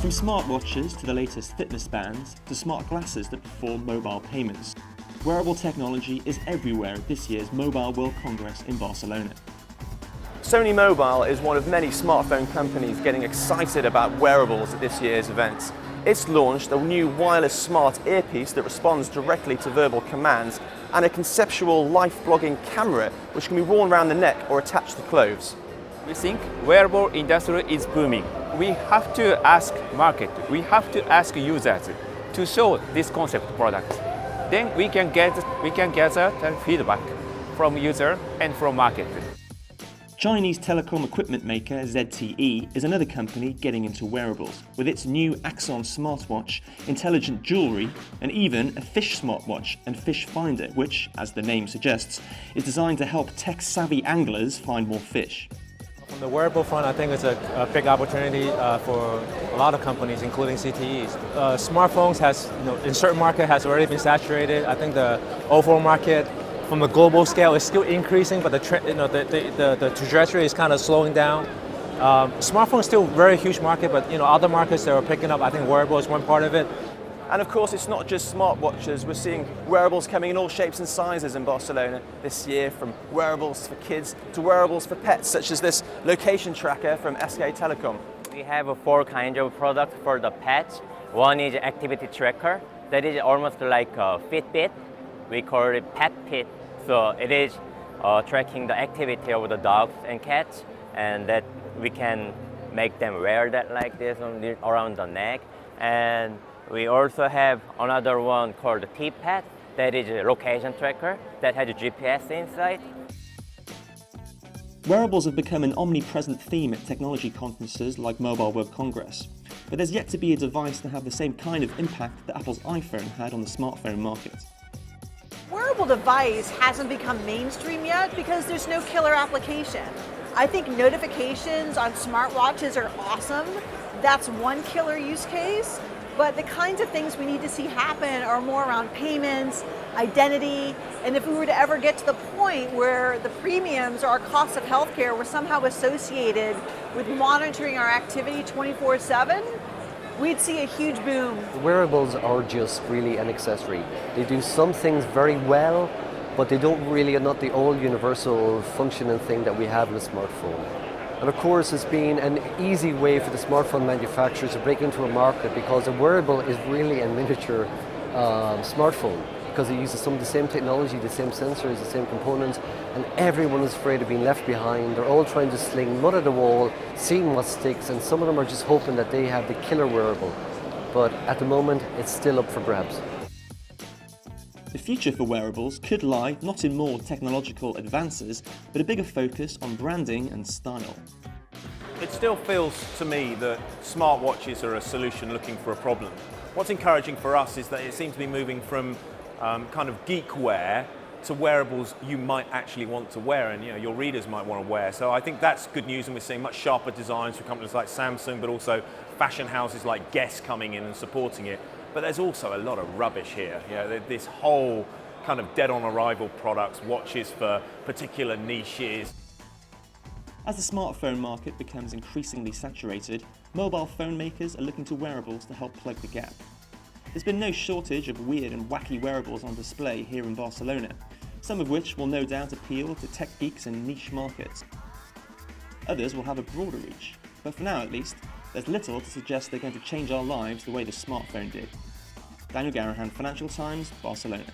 From smartwatches to the latest fitness bands to smart glasses that perform mobile payments, wearable technology is everywhere at this year's Mobile World Congress in Barcelona. Sony Mobile is one of many smartphone companies getting excited about wearables at this year's event. It's launched a new wireless smart earpiece that responds directly to verbal commands and a conceptual life blogging camera which can be worn around the neck or attached to clothes. We think wearable industry is booming. We have to ask market, we have to ask users to show this concept product. Then we can gather the feedback from user and from market. Chinese telecom equipment maker ZTE is another company getting into wearables, with its new Axon smartwatch, intelligent jewellery, and even a fish smartwatch and fish finder, which, as the name suggests, is designed to help tech-savvy anglers find more fish. From the wearable front, I think it's a big opportunity for a lot of companies, including CTEs. Smartphones in certain market has already been saturated. I think the overall market from the global scale is still increasing, but the trajectory is kind of slowing down. Smartphones is still a very huge market, but other markets that are picking up, I think wearable is one part of it. And of course, it's not just smartwatches. We're seeing wearables coming in all shapes and sizes in Barcelona this year, from wearables for kids to wearables for pets, such as this location tracker from SK Telecom. We have four kinds of products for the pets. One is activity tracker. That is almost like a Fitbit. We call it Pet Fit. So it is tracking the activity of the dogs and cats, and that we can make them wear that like this around the neck. And we also have another one called the T-Pad. That is a location tracker that has a GPS inside. Wearables have become an omnipresent theme at technology conferences like Mobile World Congress, but there's yet to be a device to have the same kind of impact that Apple's iPhone had on the smartphone market. Wearable device hasn't become mainstream yet because there's no killer application. I think notifications on smartwatches are awesome. That's one killer use case. But the kinds of things we need to see happen are more around payments, identity, and if we were to ever get to the point where the premiums or our costs of healthcare were somehow associated with monitoring our activity 24/7, we'd see a huge boom. Wearables are just really an accessory. They do some things very well, but they don't really are not the all universal functioning thing that we have in a smartphone. And of course, it's been an easy way for the smartphone manufacturers to break into a market because a wearable is really a miniature smartphone because it uses some of the same technology, the same sensors, the same components, and everyone is afraid of being left behind. They're all trying to sling mud at the wall, seeing what sticks, and some of them are just hoping that they have the killer wearable. But at the moment, it's still up for grabs. The future for wearables could lie not in more technological advances, but a bigger focus on branding and style. It still feels to me that smartwatches are a solution looking for a problem. What's encouraging for us is that it seems to be moving from kind of geek wear to wearables you might actually want to wear and your readers might want to wear. So I think that's good news, and we're seeing much sharper designs from companies like Samsung, but also fashion houses like Guess coming in and supporting it. But there's also a lot of rubbish here. This whole kind of dead-on-arrival products, watches for particular niches. As the smartphone market becomes increasingly saturated, mobile phone makers are looking to wearables to help plug the gap. There's been no shortage of weird and wacky wearables on display here in Barcelona, some of which will no doubt appeal to tech geeks and niche markets. Others will have a broader reach, but for now at least, there's little to suggest they're going to change our lives the way the smartphone did. Daniel Garahan, Financial Times, Barcelona.